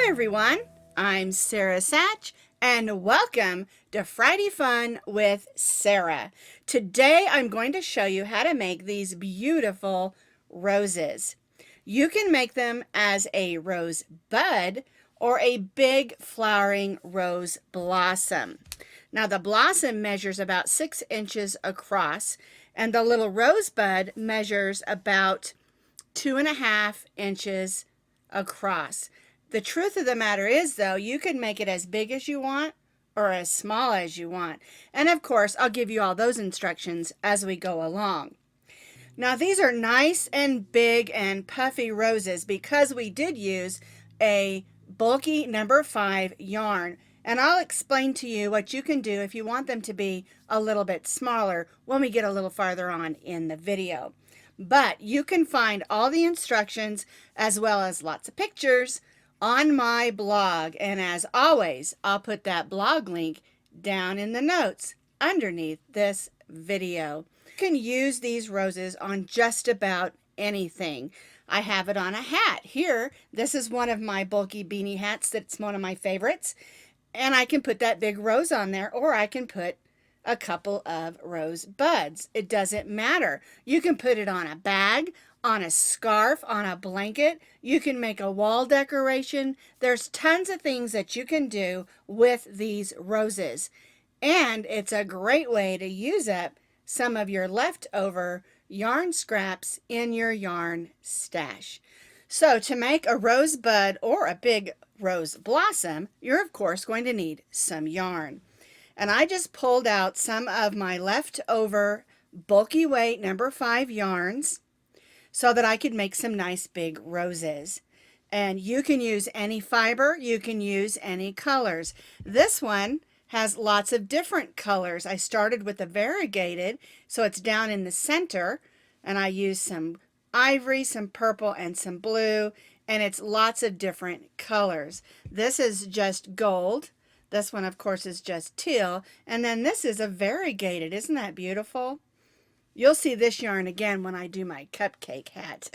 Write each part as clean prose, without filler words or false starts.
everyone, I'm Sarah Sach, and welcome to Friday Fun with Sarah. Today I'm going to show you how to make these beautiful roses. You can make them as a rose bud or a big flowering rose blossom. Now the blossom measures about 6 inches across, and the little rosebud measures about 2.5 inches across. The truth of the matter is, though, you can make it as big as you want or as small as you want. And of course, I'll give you all those instructions as we go along. Now, these are nice and big and puffy roses because we did use a bulky number 5 yarn. And I'll explain to you what you can do if you want them to be a little bit smaller when we get a little farther on in the video. But you can find all the instructions as well as lots of pictures on my blog. And as always, I'll put that blog link down in the notes underneath this video. You can use these roses on just about anything. I have it on a hat here. This is one of my bulky beanie hats that's one of my favorites. And I can put that big rose on there, or I can put a couple of rose buds. It doesn't matter. You can put it on a bag, on a scarf, on a blanket. You can make a wall decoration. There's tons of things that you can do with these roses. And it's a great way to use up some of your leftover yarn scraps in your yarn stash. So to make a rosebud or a big rose blossom, you're of course going to need some yarn. And I just pulled out some of my leftover bulky weight number 5 yarns so that I could make some nice big roses. And you can use any fiber, you can use any colors. This one has lots of different colors. I started with the variegated, so it's down in the center, and I used some ivory, some purple, and some blue, and it's lots of different colors. This is just gold. This one, of course, is just teal, and then this is a variegated. Isn't that beautiful? You'll see this yarn again when I do my cupcake hat.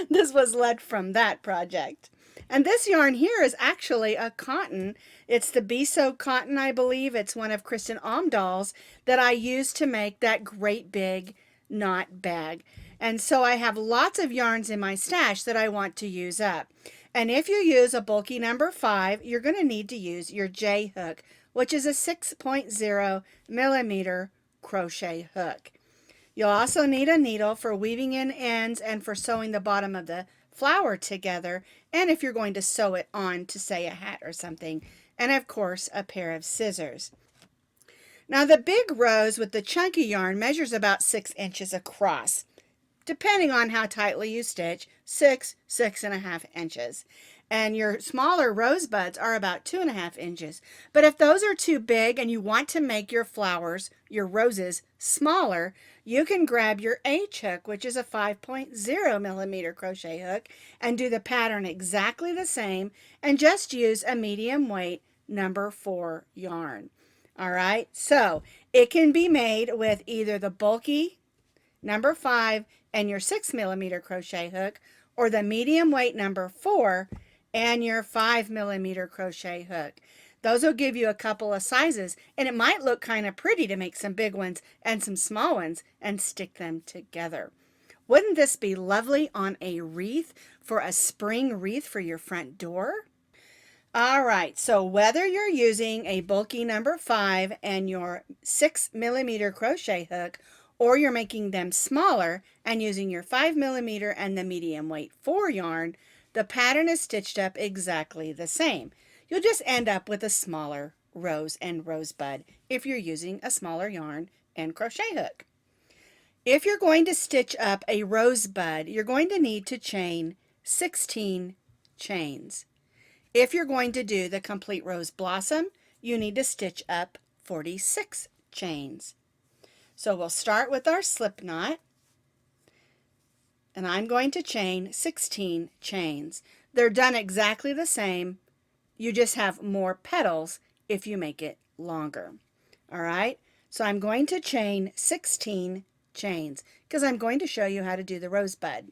This was led from that project. And this yarn here is actually a cotton. It's the Biso cotton, I believe. It's one of Kristen Omdahl's that I used to make that great big knot bag. And so I have lots of yarns in my stash that I want to use up. And if you use a bulky number 5, you're going to need to use your J hook, which is a 6.0 millimeter crochet hook. You'll also need a needle for weaving in ends and for sewing the bottom of the flower together, and if you're going to sew it on to, say, a hat or something, and of course a pair of scissors. Now the big rose with the chunky yarn measures about 6 inches across, depending on how tightly you stitch, 6.5 inches. And your smaller rosebuds are about 2.5 inches. But if those are too big and you want to make your flowers, your roses, smaller, you can grab your H hook, which is a 5.0 millimeter crochet hook, and do the pattern exactly the same, and just use a medium weight number 4 yarn. All right, so it can be made with either the bulky number 5 and your 6 millimeter crochet hook, or the medium weight number 4 and your 5 millimeter crochet hook. Those will give you a couple of sizes, and it might look kind of pretty to make some big ones and some small ones and stick them together. Wouldn't this be lovely on a wreath, for a spring wreath for your front door? All right, so whether you're using a bulky number 5 and your 6 millimeter crochet hook, or you're making them smaller and using your 5 millimeter and the medium weight 4 yarn, the pattern is stitched up exactly the same. You'll just end up with a smaller rose and rosebud if you're using a smaller yarn and crochet hook. If you're going to stitch up a rosebud, you're going to need to chain 16 chains. If you're going to do the complete rose blossom, you need to stitch up 46 chains. So we'll start with our slip knot, and I'm going to chain 16 chains. They're done exactly the same. You just have more petals if you make it longer. All right, so I'm going to chain 16 chains because I'm going to show you how to do the rosebud.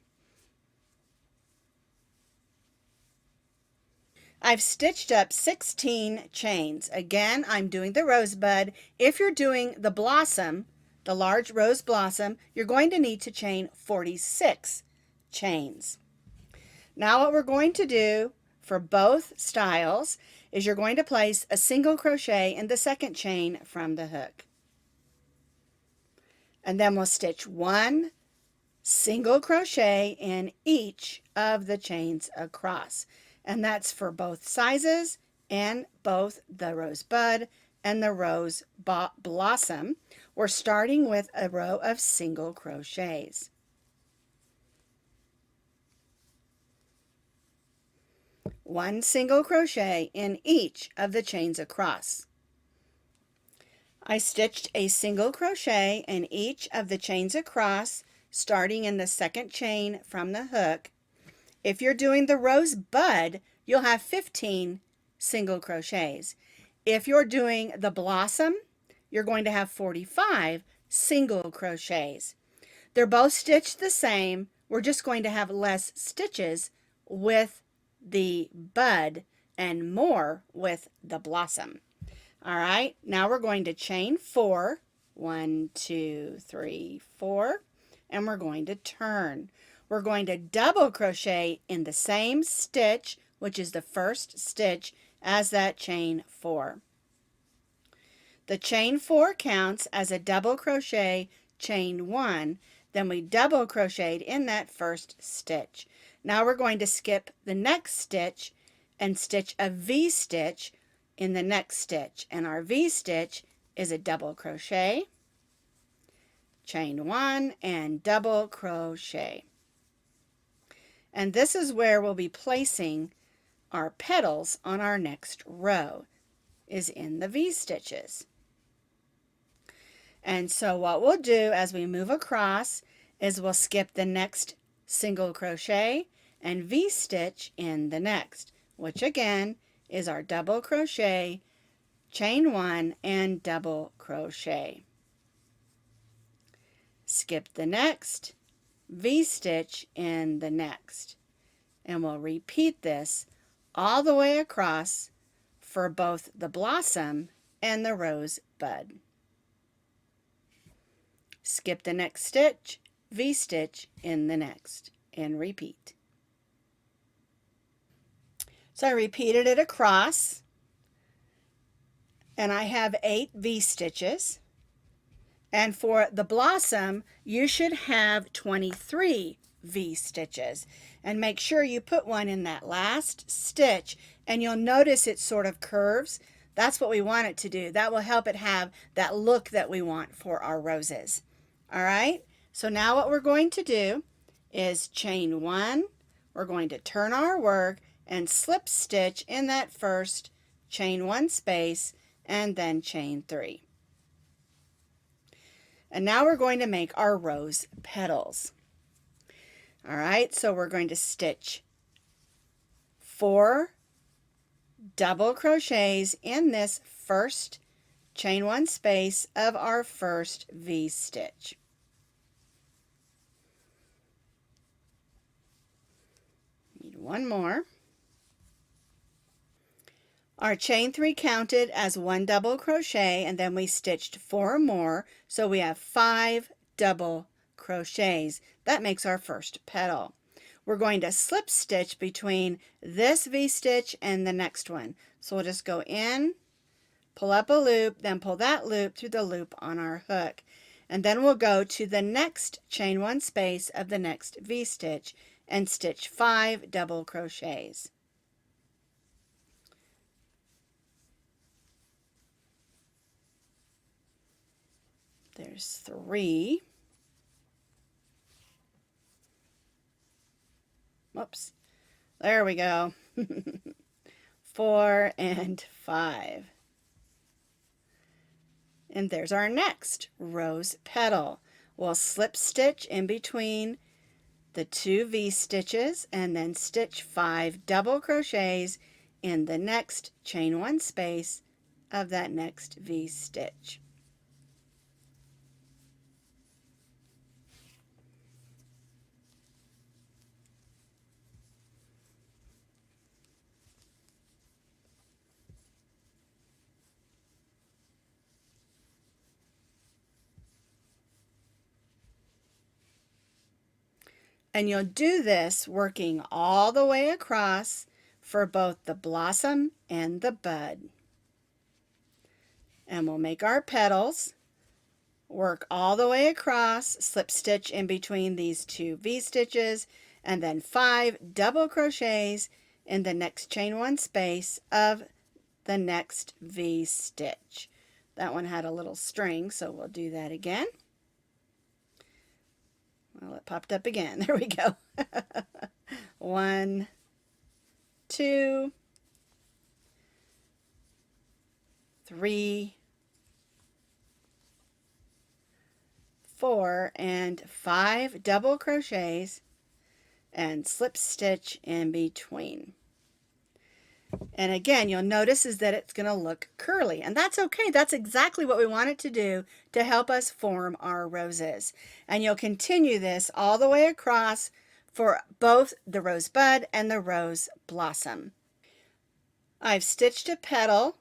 I've stitched up 16 chains. Again, I'm doing the rosebud. If you're doing the blossom, the large rose blossom, you're going to need to chain 46 chains. Now what we're going to do for both styles is you're going to place a single crochet in the second chain from the hook. And then we'll stitch one single crochet in each of the chains across. And that's for both sizes and both the rosebud and the rose blossom. We're starting with a row of single crochets. One single crochet in each of the chains across. I stitched a single crochet in each of the chains across, starting in the second chain from the hook. If you're doing the rosebud, you'll have 15 single crochets. If you're doing the blossom, you're going to have 45 single crochets. They're both stitched the same. We're just going to have less stitches with the bud and more with the blossom. All right, now we're going to chain 4. 1, 2, 3, 4, and we're going to turn. We're going to double crochet in the same stitch, which is the first stitch, as that chain 4. The chain 4 counts as a double crochet chain 1. Then we double crocheted in that first stitch. Now we're going to skip the next stitch and stitch a V-stitch in the next stitch. And our V-stitch is a double crochet, chain 1, and double crochet. And this is where we'll be placing our petals on our next row, is in the V-stitches. And so what we'll do as we move across is we'll skip the next single crochet and V-stitch in the next, which again is our double crochet, chain 1, and double crochet. Skip the next, V-stitch in the next. And we'll repeat this all the way across for both the blossom and the rosebud. Skip the next stitch, V-stitch in the next, and repeat. So I repeated it across, and I have 8 V-stitches. And for the blossom, you should have 23 V-stitches. And make sure you put one in that last stitch, and you'll notice it sort of curves. That's what we want it to do. That will help it have that look that we want for our roses. All right, so now what we're going to do is chain 1. We're going to turn our work and slip stitch in that first chain 1 space and then chain 3. And now we're going to make our rose petals. All right, so we're going to stitch 4 double crochets in this first chain 1 space of our first V-stitch. Need one more. Our chain 3 counted as 1 double crochet, and then we stitched 4 more, so we have 5 double crochets. That makes our first petal. We're going to slip stitch between this V-stitch and the next one. So we'll just go in, pull up a loop, then pull that loop through the loop on our hook. And then we'll go to the next chain 1 space of the next V-stitch and stitch 5 double crochets. There's 3. Whoops. There we go. 4 and 5. And there's our next rose petal. We'll slip stitch in between the 2 V-stitches and then stitch 5 double crochets in the next chain 1 space of that next V-stitch. And you'll do this working all the way across for both the blossom and the bud. And we'll make our petals, work all the way across, slip stitch in between these two V-stitches, and then 5 double crochets in the next chain 1 space of the next V-stitch. That one had a little string, so we'll do that again. Well, it popped up again. There we go. 1, 2, 3, 4, and 5 double crochets and slip stitch in between. And again, you'll notice is that it's going to look curly, and that's okay. That's exactly what we want it to do to help us form our roses. And you'll continue this all the way across for both the rosebud and the rose blossom. I've stitched a petal,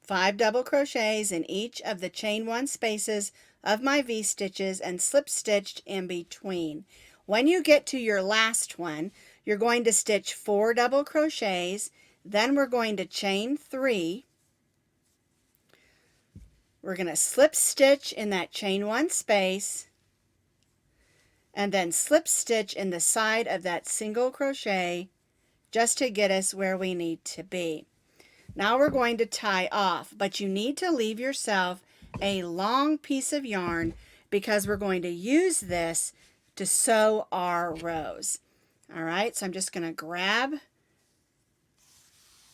5 double crochets in each of the chain 1 spaces of my V-stitches and slip stitched in between. When you get to your last one, you're going to stitch 4 double crochets. Then we're going to chain 3. We're going to slip stitch in that chain 1 space and then slip stitch in the side of that single crochet just to get us where we need to be. Now we're going to tie off, but you need to leave yourself a long piece of yarn because we're going to use this to sew our rose. All right, so I'm just going to grab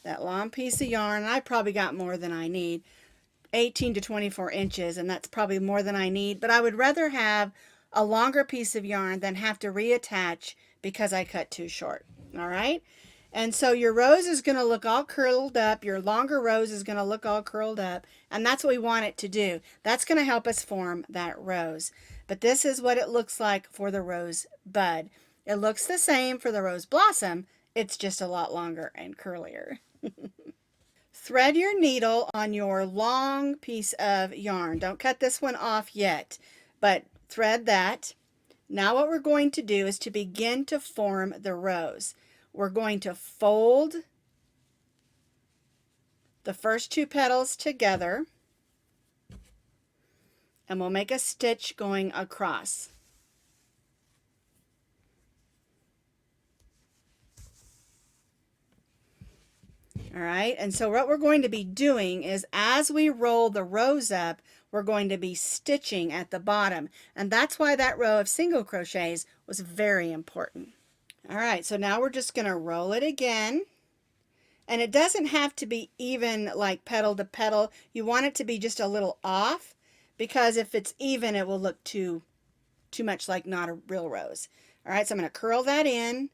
that long piece of yarn. I probably got more than I need, 18 to 24 inches, and that's probably more than I need, but I would rather have a longer piece of yarn than have to reattach because I cut too short. All right, and so your rose is going to look all curled up. Your longer rose is going to look all curled up, and that's what we want it to do. That's going to help us form that rose. But this is what it looks like for the rose bud. It looks the same for the rose blossom. It's just a lot longer and curlier. Thread your needle on your long piece of yarn. Don't cut this one off yet, but thread that. Now what we're going to do is to begin to form the rose. We're going to fold the first 2 petals together, and we'll make a stitch going across. All right, and so what we're going to be doing is as we roll the rose up, we're going to be stitching at the bottom. And that's why that row of single crochets was very important. All right, so now we're just going to roll it again. And it doesn't have to be even like petal to petal. You want it to be just a little off, because if it's even, it will look too much like not a real rose. All right, so I'm going to curl that in.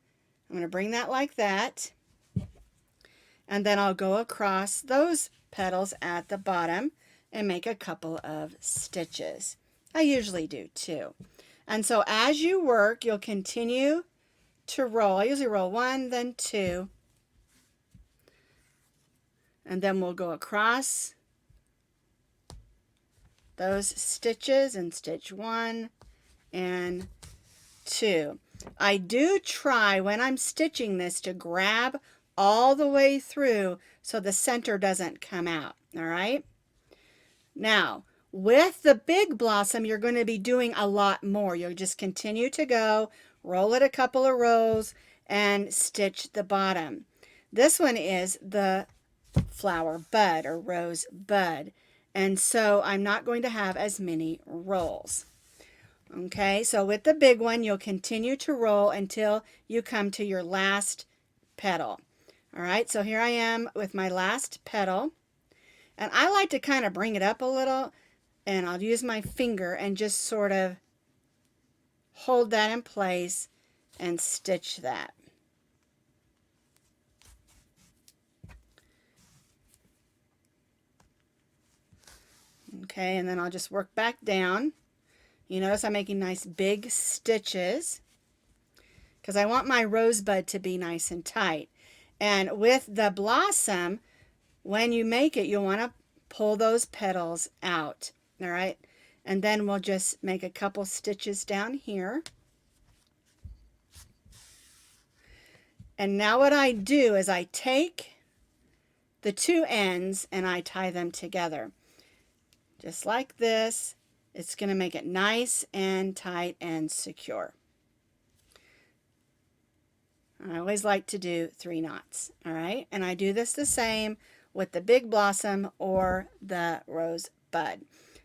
I'm going to bring that like that. And then I'll go across those petals at the bottom and make a couple of stitches. I usually do 2. And so as you work, you'll continue to roll. I usually roll 1, then 2. And then we'll go across those stitches and stitch 1 and 2. I do try when I'm stitching this to grab all the way through so the center doesn't come out. All right. Now, with the big blossom, you're going to be doing a lot more. You'll just continue to go, roll it a couple of rows, and stitch the bottom. This one is the flower bud or rose bud, and so I'm not going to have as many rolls. Okay, so with the big one, you'll continue to roll until you come to your last petal. All right, so here I am with my last petal, and I like to kind of bring it up a little, and I'll use my finger and just sort of hold that in place and stitch that. Okay, and then I'll just work back down. You notice I'm making nice big stitches because I want my rosebud to be nice and tight. And with the blossom, when you make it, you'll want to pull those petals out. All right, and then we'll just make a couple stitches down here. And now what I do is I take the two ends and I tie them together. Just like this. It's going to make it nice and tight and secure. I always like to do 3 knots. All right. And I do this the same with the big blossom or the rosebud.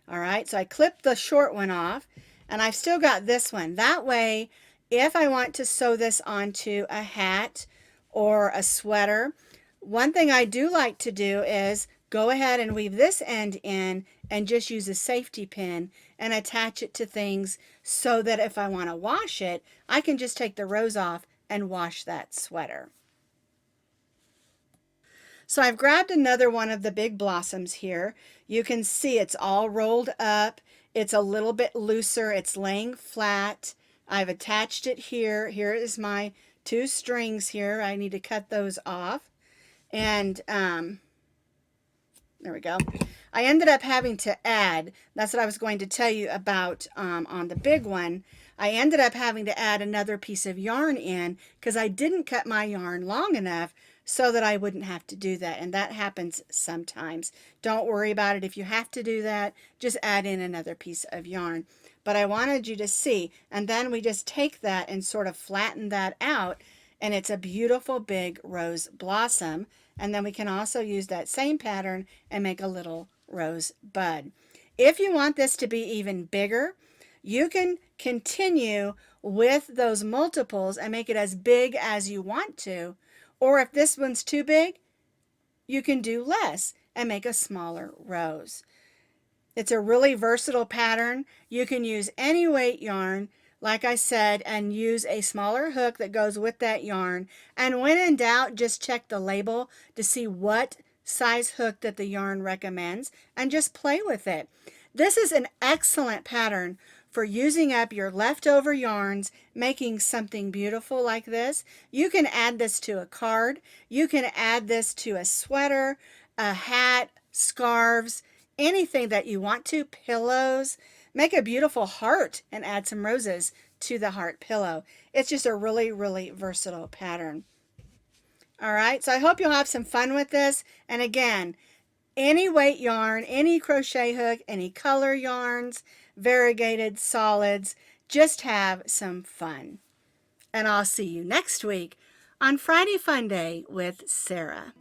All right. So I clip the short one off and I've still got this one. That way, if I want to sew this onto a hat or a sweater, one thing I do like to do is go ahead and weave this end in and just use a safety pin and attach it to things so that if I want to wash it, I can just take the rose off and wash that sweater. So I've grabbed another one of the big blossoms here. You can see it's all rolled up. It's a little bit looser. It's laying flat. I've attached it here. Here is my 2 strings here. I need to cut those off. And there we go. I ended up having to add, that's what I was going to tell you about on the big one. I ended up having to add another piece of yarn in because I didn't cut my yarn long enough so that I wouldn't have to do that. And that happens sometimes. Don't worry about it if you have to do that. Just add in another piece of yarn. But I wanted you to see. And then we just take that and sort of flatten that out. And it's a beautiful big rose blossom. And then we can also use that same pattern and make a little rose bud. If you want this to be even bigger, you can continue with those multiples and make it as big as you want to. Or if this one's too big, you can do less and make a smaller rose. It's a really versatile pattern. You can use any weight yarn, like I said, and use a smaller hook that goes with that yarn. And when in doubt, just check the label to see what size hook that the yarn recommends and just play with it. This is an excellent pattern for using up your leftover yarns, making something beautiful like this. You can add this to a card. You can add this to a sweater, a hat, scarves, anything that you want to, pillows. Make a beautiful heart and add some roses to the heart pillow. It's just a really, really versatile pattern. All right, so I hope you'll have some fun with this. And again, any weight yarn, any crochet hook, any color yarns, variegated solids, just have some fun. And I'll see you next week on Friday Fun Day with Sarah.